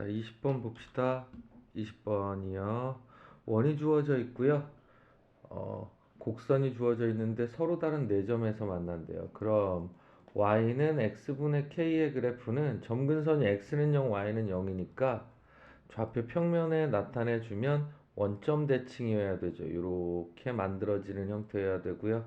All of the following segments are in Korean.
자, 20번 봅시다. 20번이요. 원이 주어져 있고요. 곡선이 주어져 있는데 서로 다른 4점에서 만난대요. 그럼 y는 x분의 k의 그래프는 점근선이 x는 0, y는 0이니까 좌표 평면에 나타내주면 원점 대칭이어야 되죠. 이렇게 만들어지는 형태여야 되고요.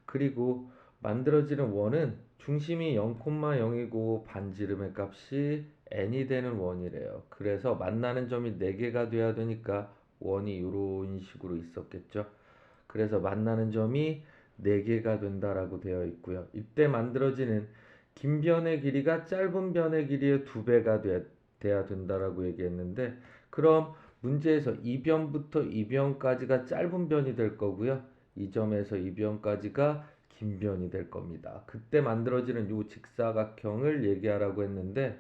그리고 만들어지는 원은 중심이 0,0이고 반지름의 값이 n이 되는 원이래요. 그래서 만나는 점이 4개가 돼야 되니까 원이 이런 식으로 있었겠죠. 그래서 만나는 점이 4개가 된다라고 되어 있고요. 이때 만들어지는 긴 변의 길이가 짧은 변의 길이의 2배가 돼야 된다라고 얘기했는데, 그럼 문제에서 이 변부터 이 변까지가 짧은 변이 될 거고요. 이 점에서 이 변까지가 긴 변이 될 겁니다. 그때 만들어지는 이 직사각형을 얘기하라고 했는데,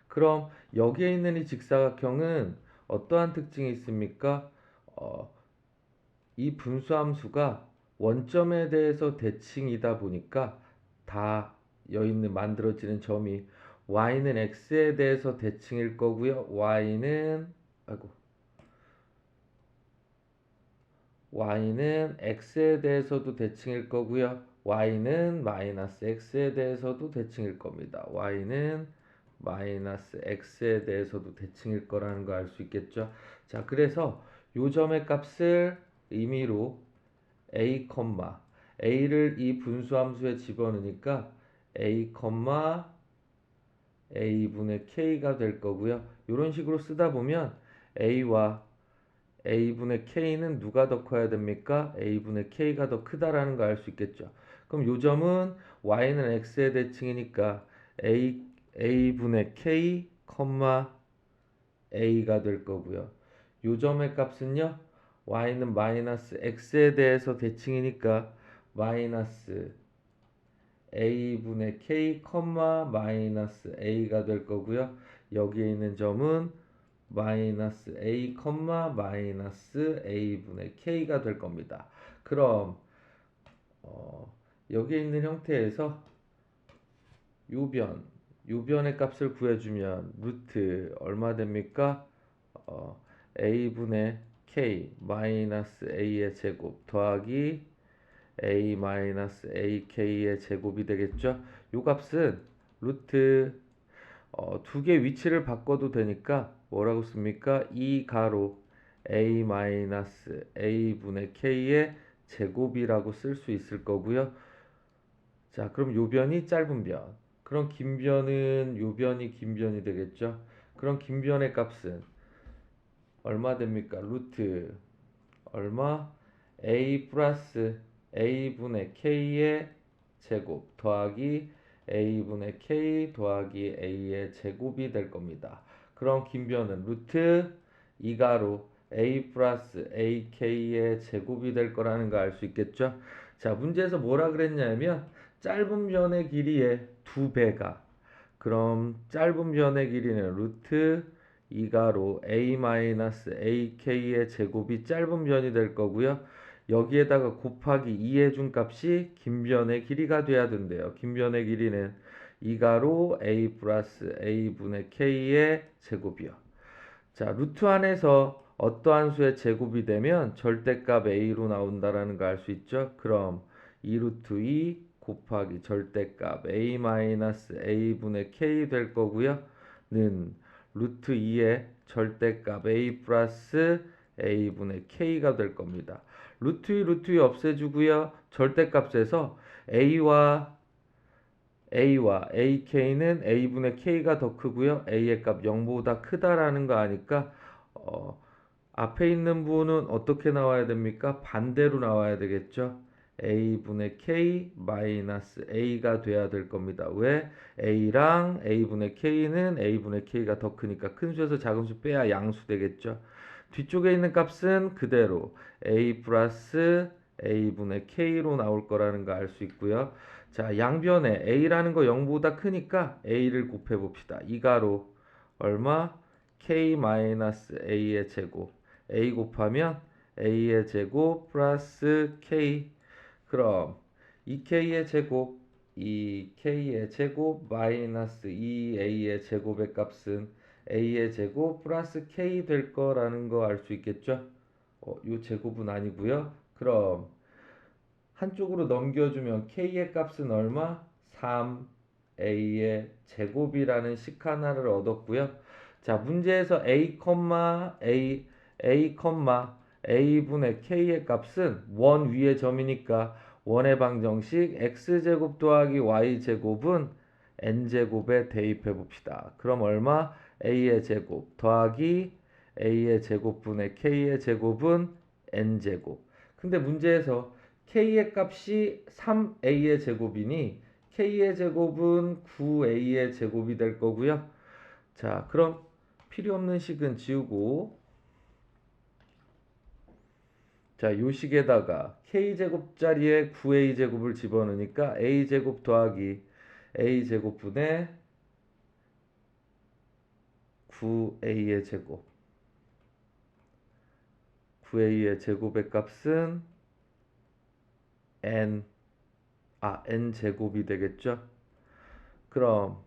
그럼 여기에 있는 이 직사각형은 어떠한 특징이 있습니까? 어, 이 분수함수가 원점에 대해서 대칭이다 보니까 다 여있는 만들어지는 점이 y는 x에 대해서 대칭일 거고요. y는 x에 대해서도 대칭일 거고요. y는 마이너스 x에 대해서도 대칭일 겁니다. y는 마이너스 x에 대해서도 대칭일 거라는 거 알 수 있겠죠. 자, 그래서 요 점의 값을 임의로 a, a를 이 분수함수에 집어넣으니까 a, a분의 k가 될 거고요. 이런 식으로 쓰다 보면 a와 a분의 k는 누가 더 커야 됩니까? a분의 k가 더 크다라는 거 알 수 있겠죠. 그럼 요 점은 y는 x의 대칭이니까 a분의 k, a가 될 거고요. 요 점의 값은요, y는 마이너스 x에 대해서 대칭이니까 마이너스 a분의 k, 마이너스 a가 될 거고요. 여기에 있는 점은 마이너스 a, 마이너스 a분의 k가 될 겁니다. 그럼 여기에 있는 형태에서 요변의 값을 구해주면 루트 얼마 됩니까? a분의 k 마이너스 a의 제곱 더하기 a 마이너스 ak의 제곱이 되겠죠? 요 값은 루트 두 개 위치를 바꿔도 되니까 뭐라고 씁니까? 2 가로 a 마이너스 a분의 k의 제곱이라고 쓸 수 있을 거고요. 자, 그럼 요 변이 짧은 변. 그럼 긴 변은 요 변이 긴 변이 되겠죠? 그럼 긴 변의 값은 얼마 됩니까? 루트 얼마? a 플러스 a분의 k의 제곱 더하기 a분의 k 더하기 a의 제곱이 될 겁니다. 그럼 긴 변은 루트 2가로 a 플러스 ak의 제곱이 될 거라는 거 알 수 있겠죠? 자, 문제에서 뭐라 그랬냐면 짧은 변의 길이의 2배가, 그럼 짧은 변의 길이는 루트 2가로 a-ak의 제곱이 짧은 변이 될 거고요. 여기에다가 곱하기 2의 준 값이 긴 변의 길이가 돼야 된대요. 긴 변의 길이는 2가로 a 플러스 a분의 k의 제곱이요. 자, 루트 안에서 어떠한 수의 제곱이 되면 절대값 a로 나온다라는 거 알 수 있죠? 그럼 2루트 2 곱하기 절대값 a 마이너스 a분의 k 될 거고요. 는 루트 2의 절대값 a 플러스 a분의 k가 될 겁니다. 루트 2 없애주고요. 절대값에서 a와 ak는 a분의 k가 더 크고요. a의 값 0보다 크다라는 거 아니까 앞에 있는 부분은 어떻게 나와야 됩니까? 반대로 나와야 되겠죠. a분의 k 마이너스 a가 돼야 될 겁니다. 왜? a랑 a분의 k는 a분의 k가 더 크니까 큰 수에서 작은 수 빼야 양수 되겠죠. 뒤쪽에 있는 값은 그대로 a 플러스 a분의 k로 나올 거라는 거 알 수 있고요. 자, 양변에 a라는 거 0보다 크니까 a를 곱해 봅시다. 이가로 얼마? k 마이너스 a의 제곱. a 곱하면 a의 제곱 플러스 k. 그럼 2k의 제곱 이 k의 제곱 마이너스 2a의 제곱의 값은 a의 제곱 플러스 k 될 거라는 거 알 수 있겠죠? 요 제곱은 아니고요. 그럼 한쪽으로 넘겨주면 k의 값은 얼마? 3a의 제곱이라는 식 하나를 얻었고요. 자, 문제에서 a분의 k의 값은 원 위의 점이니까 원의 방정식 x제곱 더하기 y제곱은 n제곱에 대입해 봅시다. 그럼 얼마? a의 제곱 더하기 a의 제곱분의 k의 제곱은 n제곱. 근데 문제에서 k의 값이 3a의 제곱이니 k의 제곱은 9a의 제곱이 될 거고요. 자, 그럼 필요 없는 식은 지우고, 자, 요 식에다가 k제곱 자리에 9a제곱을 집어넣으니까 a제곱 더하기 a제곱분의 9a의 제곱. 9a의 제곱의 값은 n제곱이 되겠죠? 그럼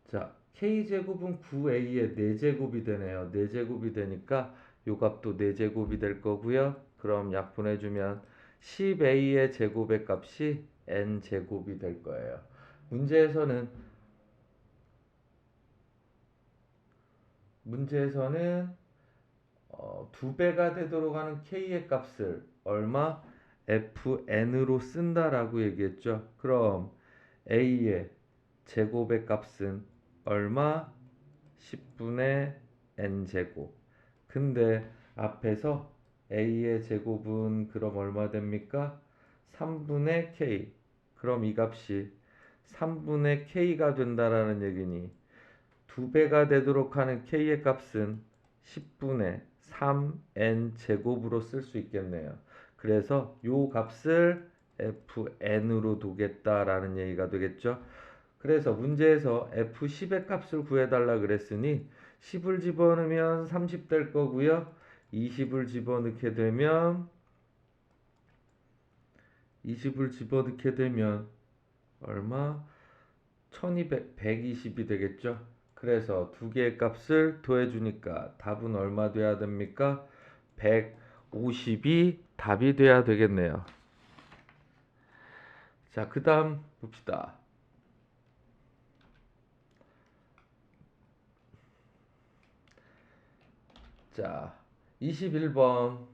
자, k제곱은 9a의 4제곱이 되네요. 4제곱이 되니까 요 값도 4제곱이 될 거고요. 그럼 약분해주면 10a의 제곱의 값이 n제곱이 될 거예요. 문제에서는 2배가 되도록 하는 k의 값을 얼마? fn으로 쓴다라고 얘기했죠. 그럼 a의 제곱의 값은 얼마? 10분의 n제곱. 근데 앞에서 a의 제곱은 그럼 얼마 됩니까? 3분의 k. 그럼 이 값이 3분의 k가 된다라는 얘기니 2배가 되도록 하는 k의 값은 10분의 3n 제곱으로 쓸 수 있겠네요. 그래서 요 값을 fn으로 두겠다라는 얘기가 되겠죠. 그래서 문제에서 f10의 값을 구해달라 그랬으니 10을 집어넣으면 30 될 거고요. 20을 집어넣게 되면 얼마? 120이 되겠죠. 그래서 두 개의 값을 더해주니까 답은 얼마 돼야 됩니까? 150이 답이 돼야 되겠네요. 자, 그 다음 봅시다. 자, 21번.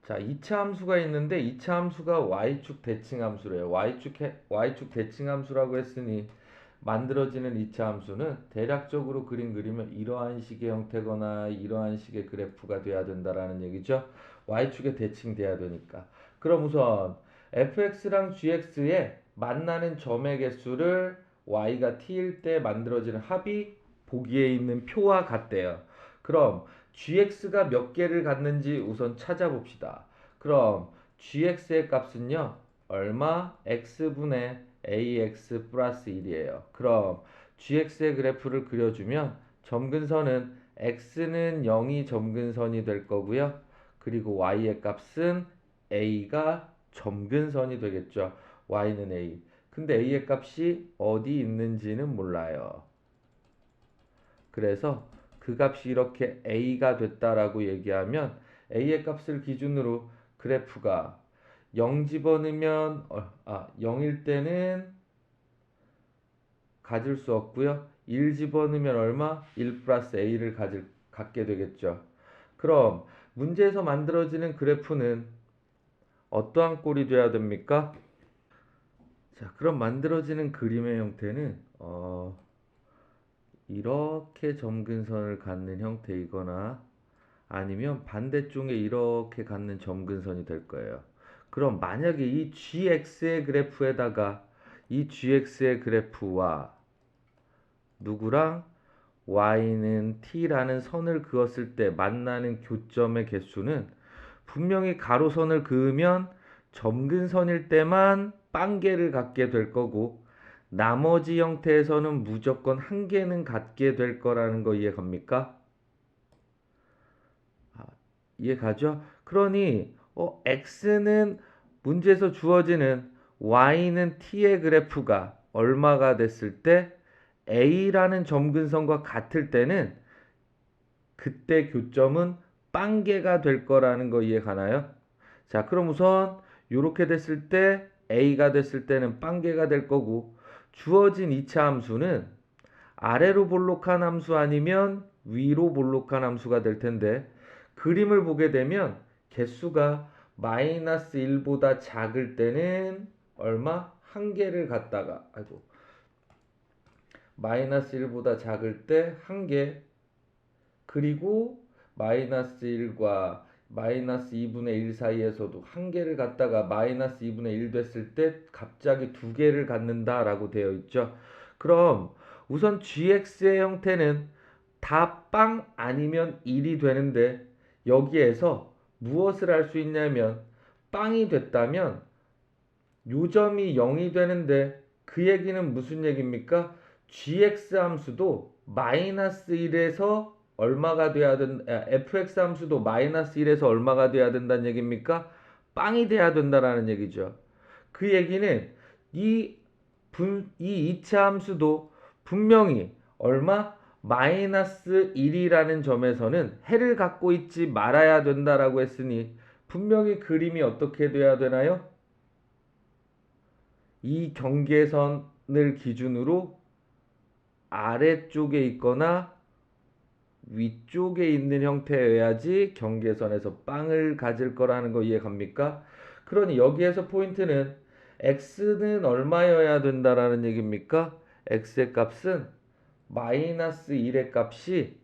자, 2차 함수가 있는데 2차 함수가 y축 대칭 함수래요. y축 대칭 함수라고 했으니 만들어지는 2차 함수는 대략적으로 그림 그리면 이러한 식의 형태거나 이러한 식의 그래프가 돼야 된다라는 얘기죠. y축에 대칭돼야 되니까. 그럼 우선 fx랑 gx의 만나는 점의 개수를 y가 t일 때 만들어지는 합이 보기에 있는 표와 같대요. 그럼 gx가 몇 개를 갖는지 우선 찾아봅시다. 그럼 gx의 값은요, 얼마? x분의 ax 플러스 1이에요. 그럼 gx의 그래프를 그려주면 점근선은 x는 0이 점근선이 될 거고요. 그리고 y의 값은 a가 점근선이 되겠죠. y는 a. 근데 a의 값이 어디 있는지는 몰라요. 그래서 그 값이 이렇게 a가 됐다라고 얘기하면 a의 값을 기준으로 그래프가 0 집어넣으면 0일 때는 가질 수 없고요. 1 집어넣으면 얼마? 1 플러스 a를 갖게 되겠죠. 그럼 문제에서 만들어지는 그래프는 어떠한 꼴이 돼야 됩니까? 자, 그럼 만들어지는 그림의 형태는 이렇게 점근선을 갖는 형태이거나 아니면 반대쪽에 이렇게 갖는 점근선이 될 거예요. 그럼 만약에 이 gx의 그래프에다가 이 gx의 그래프와 누구랑 y는 t라는 선을 그었을 때 만나는 교점의 개수는 분명히 가로선을 그으면 점근선일 때만 빵 개를 갖게 될 거고 나머지 형태에서는 무조건 한 개는 갖게 될 거라는 거 이해갑니까? 이해가죠? 그러니 x는 문제에서 주어지는 y는 t의 그래프가 얼마가 됐을 때 a라는 점근선과 같을 때는 그때 교점은 빵개가 될 거라는 거 이해 가나요? 자, 그럼 우선 이렇게 됐을 때 a가 됐을 때는 빵개가 될 거고 주어진 2차 함수는 아래로 볼록한 함수 아니면 위로 볼록한 함수가 될 텐데 그림을 보게 되면 개수가 마이너스 1보다 작을 때는 얼마? 한 개를 갖다가 마이너스 1보다 작을 때 한 개, 그리고 마이너스 1과 마이너스 2분의 1 사이에서도 한 개를 갖다가 마이너스 2분의 1 됐을 때 갑자기 두 개를 갖는다라고 되어 있죠. 그럼 우선 gx의 형태는 다 빵 아니면 1이 되는데 여기에서 무엇을 할 수 있냐면 빵이 됐다면 요점이 0이 되는데 그 얘기는 무슨 얘기입니까? gx 함수도 마이너스 1에서 얼마가 돼야 fx 함수도 마이너스 1에서 얼마가 돼야 된다는 얘기입니까? 빵이 돼야 된다라는 얘기죠. 그 얘기는 이 2차 함수도 분명히 얼마? 마이너스 1이라는 점에서는 해를 갖고 있지 말아야 된다라고 했으니 분명히 그림이 어떻게 돼야 되나요? 이 경계선을 기준으로 아래쪽에 있거나 위쪽에 있는 형태여야지 경계선에서 빵을 가질 거라는 거 이해 갑니까? 그러니 여기에서 포인트는 x는 얼마여야 된다라는 얘기입니까? x의 값은 마이너스 1의 값이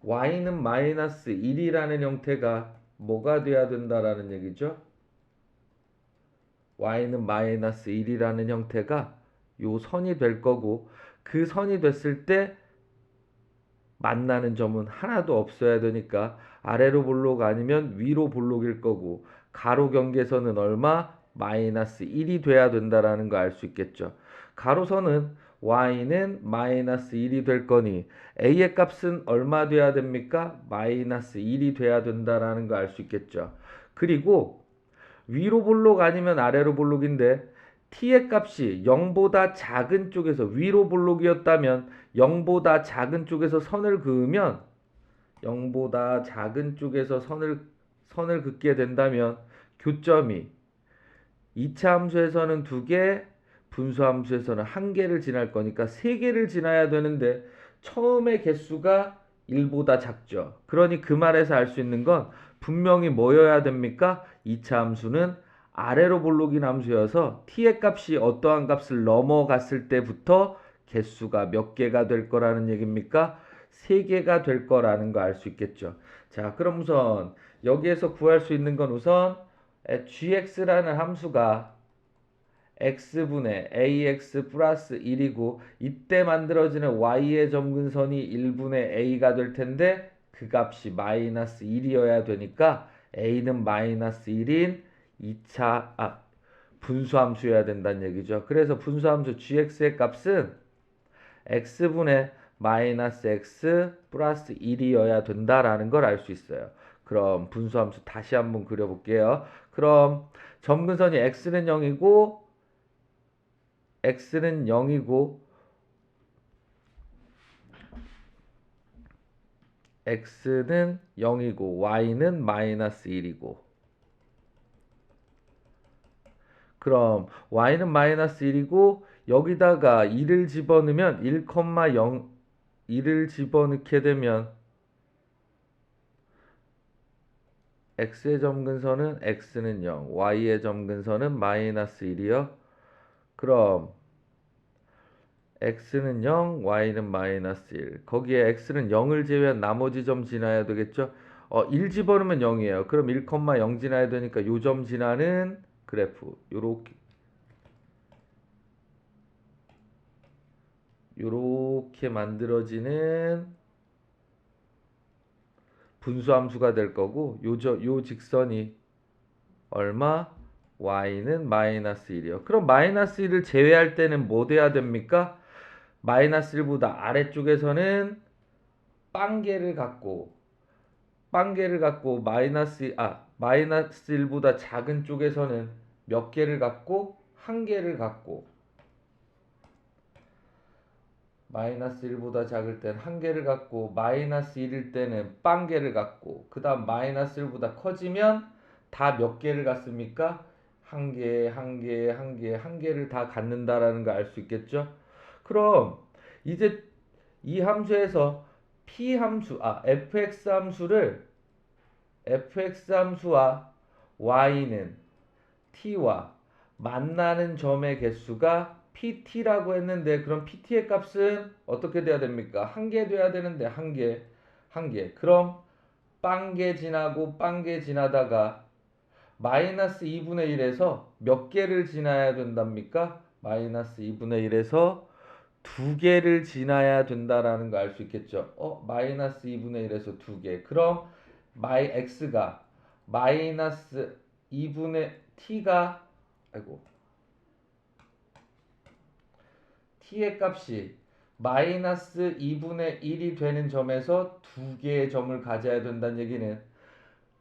y는 마이너스 1이라는 형태가 뭐가 돼야 된다라는 얘기죠? y는 마이너스 1이라는 형태가 요 선이 될 거고 그 선이 됐을 때 만나는 점은 하나도 없어야 되니까 아래로 볼록 아니면 위로 볼록일 거고 가로 경계선은 얼마? 마이너스 1이 돼야 된다라는 거 알 수 있겠죠. 가로선은 y는 마이너스 1이 될 거니 a의 값은 얼마 돼야 됩니까? 마이너스 1이 돼야 된다라는 거 알 수 있겠죠. 그리고 위로 볼록 아니면 아래로 볼록인데 t의 값이 0보다 작은 쪽에서 위로 볼록이었다면 0보다 작은 쪽에서 선을 그으면 0보다 작은 쪽에서 선을 긋게 된다면 교점이 2차 함수에서는 2개, 분수 함수에서는 1개를 지날 거니까 3개를 지나야 되는데 처음에 개수가 1보다 작죠. 그러니 그 말에서 알 수 있는 건 분명히 뭐여야 됩니까? 2차 함수는 아래로 볼록인 함수여서 t의 값이 어떠한 값을 넘어갔을 때부터 개수가 몇 개가 될 거라는 얘기입니까? 3개가 될 거라는 거 알 수 있겠죠. 자, 그럼 우선 여기에서 구할 수 있는 건 우선 gx라는 함수가 x분의 ax 플러스 1이고 이때 만들어지는 y의 점근선이 1분의 a가 될 텐데 그 값이 마이너스 1이어야 되니까 a는 마이너스 1인 2차 분수함수여야 된다는 얘기죠. 그래서 분수함수 gx의 값은 x분의 마이너스 x 플러스 1이어야 된다라는 걸 알 수 있어요. 그럼 분수함수 다시 한번 그려볼게요. 그럼 점근선이 x는 0이고 x는 0이고 x는 0이고 y는 마이너스 1이고 그럼 y는 마이너스 1이고 여기다가 2를 집어넣으면 1,0 2를 집어넣게 되면 x의 점근선은 x는 0, y의 점근선은 마이너스 1이요. 그럼 x는 0, y는 마이너스 1. 거기에 x는 0을 제외한 나머지 점 지나야 되겠죠? 1 집어넣으면 0이에요. 그럼 1,0 지나야 되니까 요 점 지나는 그래프 요렇게 만들어지는 분수함수가 될 거고 요 직선이 얼마? y는 마이너스 1이요. 그럼 마이너스 1을 제외할 때는 뭐 돼야 됩니까? 마이너스 1보다 아래쪽에서는 빵개를 갖고 마이너스 1보다 작은 쪽에서는 몇 개를 갖고 한 개를 갖고 마이너스 1보다 작을 땐 한 개를 갖고 마이너스 1일 때는 빵 개를 갖고 그 다음 마이너스 1보다 커지면 다 몇 개를 갖습니까? 한 개, 한 개, 한 개, 한 개를 다 갖는다라는 거 알 수 있겠죠? 그럼 이제 이 함수에서 p 함수, fx 함수와 y는 t와 만나는 점의 개수가 pt라고 했는데 그럼 pt의 값은 어떻게 돼야 됩니까? 한 개 돼야 되는데 한 개, 한 개. 그럼 빵개 지나고 빵개 지나다가 마이너스 2분의 1에서 몇 개를 지나야 된답니까? 마이너스 2분의 1에서 두 개를 지나야 된다라는 거 알 수 있겠죠? 마이너스 2분의 1에서 두 개. 그럼 x가 마이너스 2분의 t가 아이고 t의 값이 마이너스 2분의 1이 되는 점에서 두 개의 점을 가져야 된다는 얘기는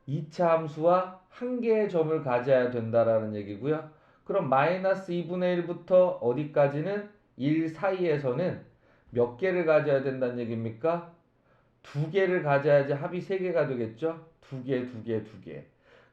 2차 함수와 한 개의 점을 가져야 된다라는 얘기고요. 그럼 마이너스 2분의 1부터 어디까지는 1 사이에서는 몇 개를 가져야 된다는 얘기입니까? 두 개를 가져야지 합이 세 개가 되겠죠? 두 개, 두 개, 두 개.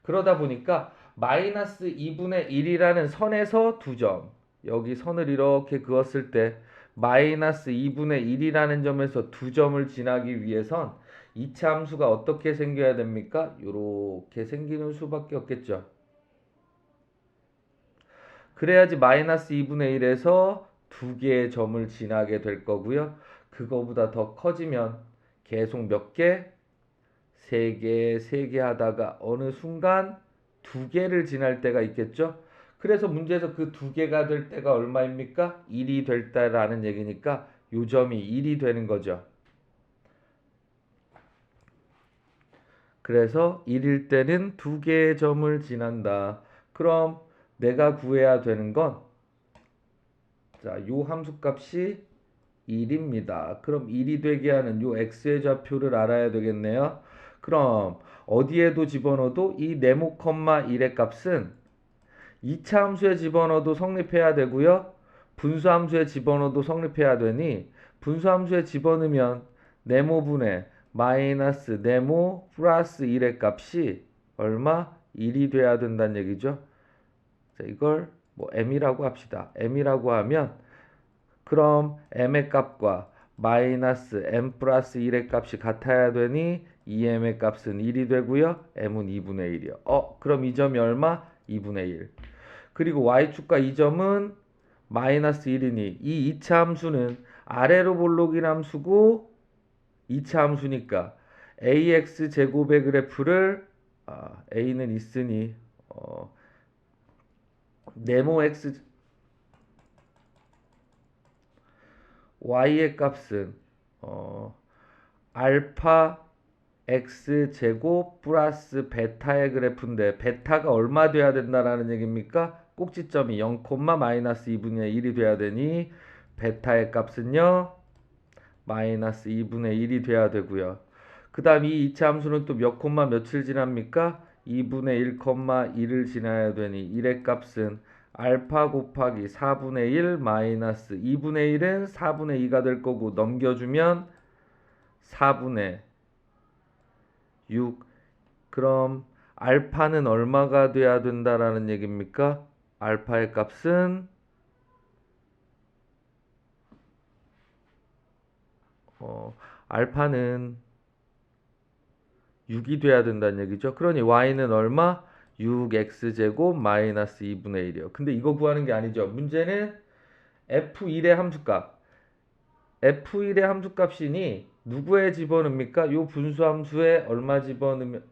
그러다 보니까 마이너스 2분의 1이라는 선에서 두 점. 여기 선을 이렇게 그었을 때 마이너스 2분의 1이라는 점에서 두 점을 지나기 위해선 2차 함수가 어떻게 생겨야 됩니까? 이렇게 생기는 수밖에 없겠죠. 그래야지 마이너스 2분의 1에서 두 개의 점을 지나게 될 거고요. 그거보다 더 커지면 계속 몇 개? 세 개, 세 개 하다가 어느 순간 두 개를 지날 때가 있겠죠. 그래서 문제에서 그 두 개가 될 때가 얼마입니까? 1이 될 때라는 얘기니까 요 점이 1이 되는 거죠. 그래서 1일 때는 두 개의 점을 지난다. 그럼 내가 구해야 되는 건 자, 요 함수 값이 1입니다. 그럼 1이 되게 하는 요 x의 좌표를 알아야 되겠네요. 그럼 어디에도 집어넣어도 이 네모 콤마 1의 값은 2차 함수에 집어넣어도 성립해야 되고요. 분수 함수에 집어넣어도 성립해야 되니 분수 함수에 집어넣으면 네모분의 마이너스 네모 플러스 1의 값이 얼마? 1이 돼야 된다는 얘기죠. 자, 이걸 뭐 m이라고 합시다. m이라고 하면 그럼 m의 값과 마이너스 m 플러스 1의 값이 같아야 되니 2m의 값은 1이 되고요. m은 2분의 1이요. 그럼 이 점이 얼마? 2분의 1. 그리고 y축과 이 점은 마이너스 1이니 이 2차 함수는 아래로 볼록인 함수고 2차 함수니까 ax 제곱의 그래프를 a는 있으니 네모 x y의 값은 알파 x 제곱 플러스 베타의 그래프인데 베타가 얼마 돼야 된다라는 얘기입니까? 꼭지점이 0, 마이너스 2분의 1이 돼야 되니 베타의 값은요 마이너스 2분의 1이 돼야 되고요. 그 다음 이 2차 함수는 또 몇 콤마 며칠 지납니까? 2분의 1, 1을 지나야 되니 1의 값은 알파 곱하기 4분의 1 마이너스 2분의 1은 4분의 2가 될 거고 넘겨주면 4분의 6. 그럼 알파는 얼마가 돼야 된다라는 얘기입니까? 알파의 값은 알파는 6이 돼야 된다는 얘기죠. 그러니 y는 얼마? 6x제곱 마이너스 2분의 1이요. 근데 이거 구하는 게 아니죠. 문제는 f1의 함수값. f1의 함수값이니 누구에 집어넣습니까? 요 분수 함수에 얼마 집어넣으면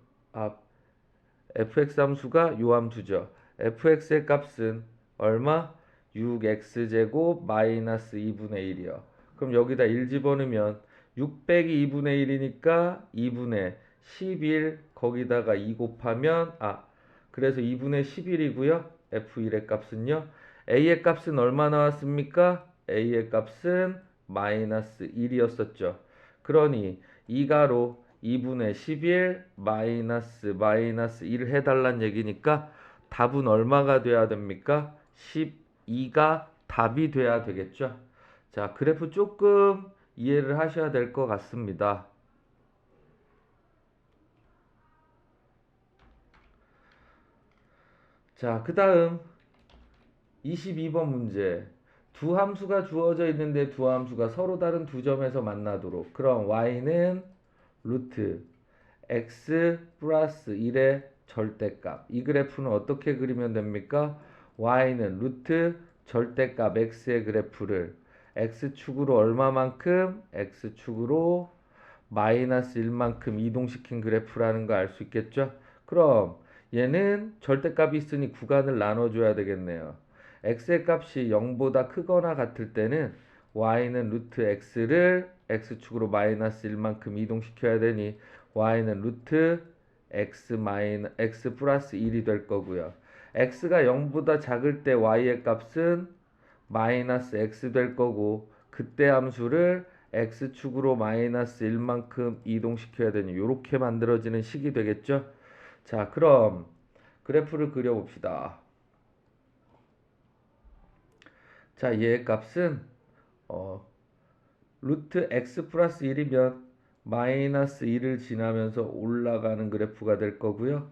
fx 함수가 요 함수죠. fx의 값은 얼마? 6x제곱 마이너스 2분의 1이요. 그럼 여기다 1 집어넣으면 6 빼기 2분의 1이니까 2분의 11 거기다가 2 곱하면 그래서 2분의 11이고요. f1의 값은요. a의 값은 얼마 나왔습니까? a의 값은 마이너스 1이었었죠. 그러니 2가로 2분의 11 마이너스 1 해달란 얘기니까 답은 얼마가 돼야 됩니까? 12가 답이 돼야 되겠죠. 자, 그래프 조금 이해를 하셔야 될 것 같습니다. 자, 그 다음 22번 문제. 두 함수가 주어져 있는데 두 함수가 서로 다른 두 점에서 만나도록. 그럼 y는 루트 x 플러스 1의 절대값. 이 그래프는 어떻게 그리면 됩니까? y는 루트 절대값 x의 그래프를 x축으로 얼마만큼? x축으로 마이너스 1만큼 이동시킨 그래프라는 거 알 수 있겠죠? 그럼 얘는 절대값이 있으니 구간을 나눠줘야 되겠네요. x의 값이 0보다 크거나 같을 때는 y는 루트 x를 x축으로 마이너스 1만큼 이동시켜야 되니 y는 루트 x 플러스 1이 될 거고요. x가 0보다 작을 때 y의 값은 마이너스 x 될 거고 그때 함수를 x축으로 마이너스 1만큼 이동시켜야 되니 이렇게 만들어지는 식이 되겠죠. 자, 그럼 그래프를 그려봅시다. 자, 얘의 값은 루트 x 플러스 1이면 마이너스 1을 지나면서 올라가는 그래프가 될 거고요.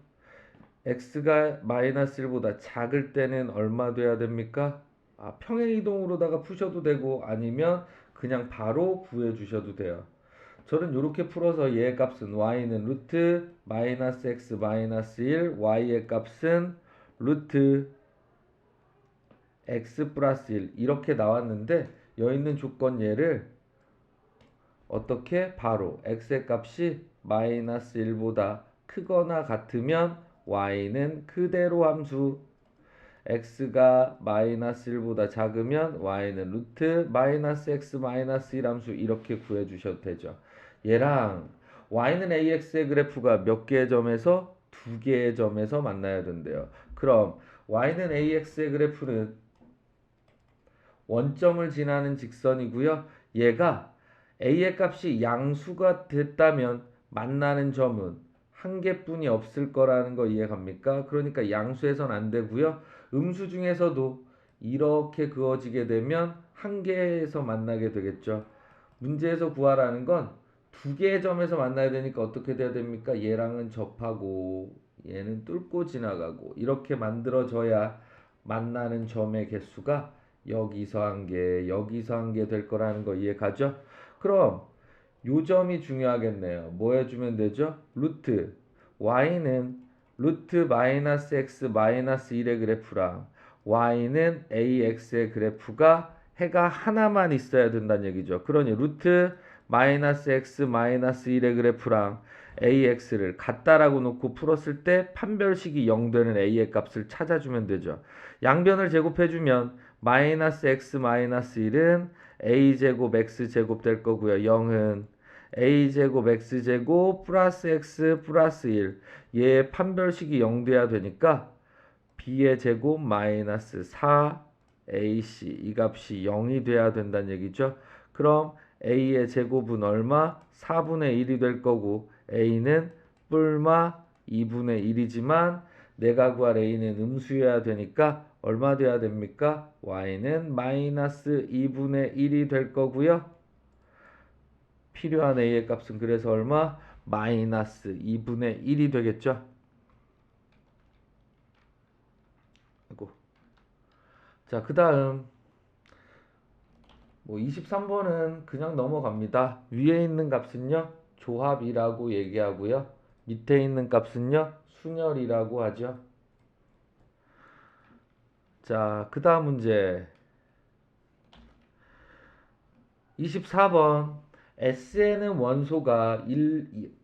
x가 마이너스 1보다 작을 때는 얼마 돼야 됩니까? 평행이동으로다가 푸셔도 되고 아니면 그냥 바로 구해 주셔도 돼요. 저는 이렇게 풀어서 얘의 값은 y는 루트 마이너스 x 마이너스 1 y의 값은 루트 x 플러스 1 이렇게 나왔는데 여기 있는 조건 얘를 어떻게 바로 x의 값이 마이너스 1보다 크거나 같으면 y는 그대로 함수 x가 마이너스 1보다 작으면 y는 루트 마이너스 x 마이너스 1 함수 이렇게 구해 주셔도 되죠. 얘랑 y는 ax의 그래프가 몇 개의 점에서 두 개의 점에서 만나야 된대요. 그럼 y는 ax의 그래프는 원점을 지나는 직선이고요. 얘가 a의 값이 양수가 됐다면 만나는 점은 한 개뿐이 없을 거라는 거 이해갑니까? 그러니까 양수에선 안 되고요. 음수 중에서도 이렇게 그어지게 되면 한 개에서 만나게 되겠죠. 문제에서 구하라는 건 두 개의 점에서 만나야 되니까 어떻게 돼야 됩니까? 얘랑은 접하고 얘는 뚫고 지나가고 이렇게 만들어져야 만나는 점의 개수가 여기서 한 개, 여기서 한 개 될 거라는 거 이해가죠? 그럼 요 점이 중요하겠네요. 뭐 해주면 되죠? 루트 y는 루트 마이너스 x 마이너스 1의 그래프랑 y는 ax의 그래프가 해가 하나만 있어야 된다는 얘기죠. 그러니 루트 마이너스 x 마이너스 1의 그래프랑 ax를 같다라고 놓고 풀었을 때 판별식이 0 되는 a의 값을 찾아주면 되죠. 양변을 제곱해주면 마이너스 x 마이너스 1은 a제곱 x제곱 될 거고요. 0은 a제곱 x제곱 플러스 x 플러스 1 얘의 판별식이 0 돼야 되니까 b의 제곱 마이너스 4ac 이 값이 0이 돼야 된다는 얘기죠. 그럼 a의 제곱은 얼마? 4분의 1이 될 거고 a는 뿔마 2분의 1이지만 내가 구할 a는 음수여야 되니까 얼마 돼야 됩니까? y는 마이너스 2분의 1이 될 거고요. 필요한 a의 값은 그래서 얼마? 마이너스 2분의 1이 되겠죠. 자, 그 다음 23번은 그냥 넘어갑니다. 위에 있는 값은요 조합이라고 얘기하고요. 밑에 있는 값은요 순열이라고 하죠. 자, 그 다음 문제 24번 S에는 원소가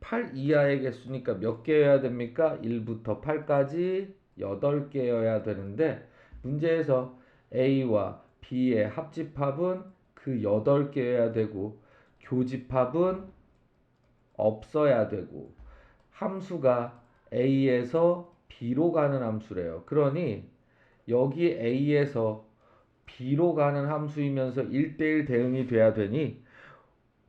8 이하의 개수니까 몇 개여야 됩니까? 1부터 8까지 8개여야 되는데 문제에서 A와 B의 합집합은 그 8개여야 되고 교집합은 없어야 되고 함수가 A에서 B로 가는 함수래요. 그러니 여기 A에서 B로 가는 함수이면서 1대1 대응이 돼야 되니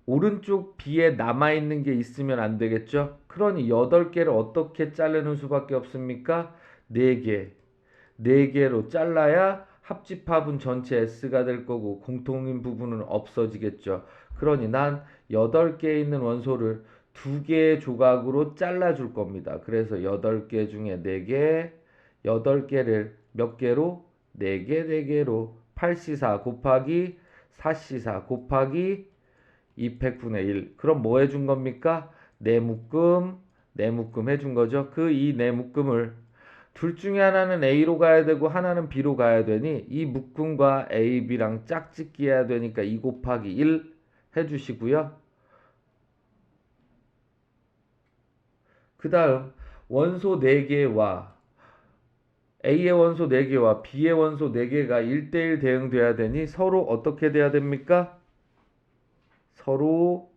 오른쪽 B에 남아있는 게 있으면 안 되겠죠? 그러니 8개를 어떻게 자르는 수밖에 없습니까? 4개. 4개로 잘라야 합집합은 전체 S가 될 거고 공통인 부분은 없어지겠죠. 그러니 난 8개 있는 원소를 2개의 조각으로 잘라줄 겁니다. 그래서 8개 중에 4개, 8개를 몇 개로? 4개, 4개로 8C4 곱하기 4C4 곱하기 200분의 1. 그럼 뭐 해준 겁니까? 네 묶음 해준 거죠. 그 이 네 묶음을 둘 중에 하나는 A로 가야 되고 하나는 B로 가야 되니 이 묶음과 A, B랑 짝짓기 해야 되니까 2 곱하기 1 해주시고요. 그 다음 원소 4개와 A의 원소 4개와 B의 원소 4개가 1대1 대응돼야 되니 서로 어떻게 돼야 됩니까? 서로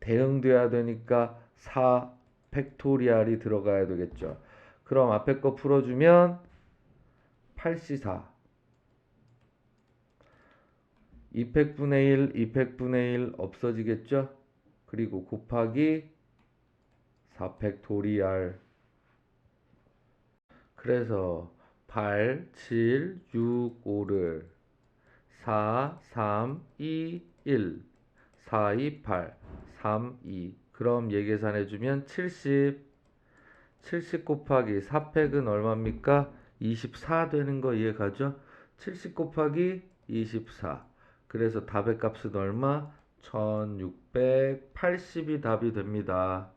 대응돼야 되니까 4 팩토리얼이 들어가야 되겠죠. 그럼 앞에 거 풀어주면 8C4 200분의 1, 200분의 1 없어지겠죠? 그리고 곱하기 4 팩토리얼. 그래서 8, 7, 6, 5를 4, 3, 2, 1 4, 2, 8 3, 2 그럼 얘 계산해주면 70 곱하기 4팩은 얼마입니까? 24 되는 거 이해가죠? 70 곱하기 24 그래서 답의 값은 얼마? 1680이 답이 됩니다.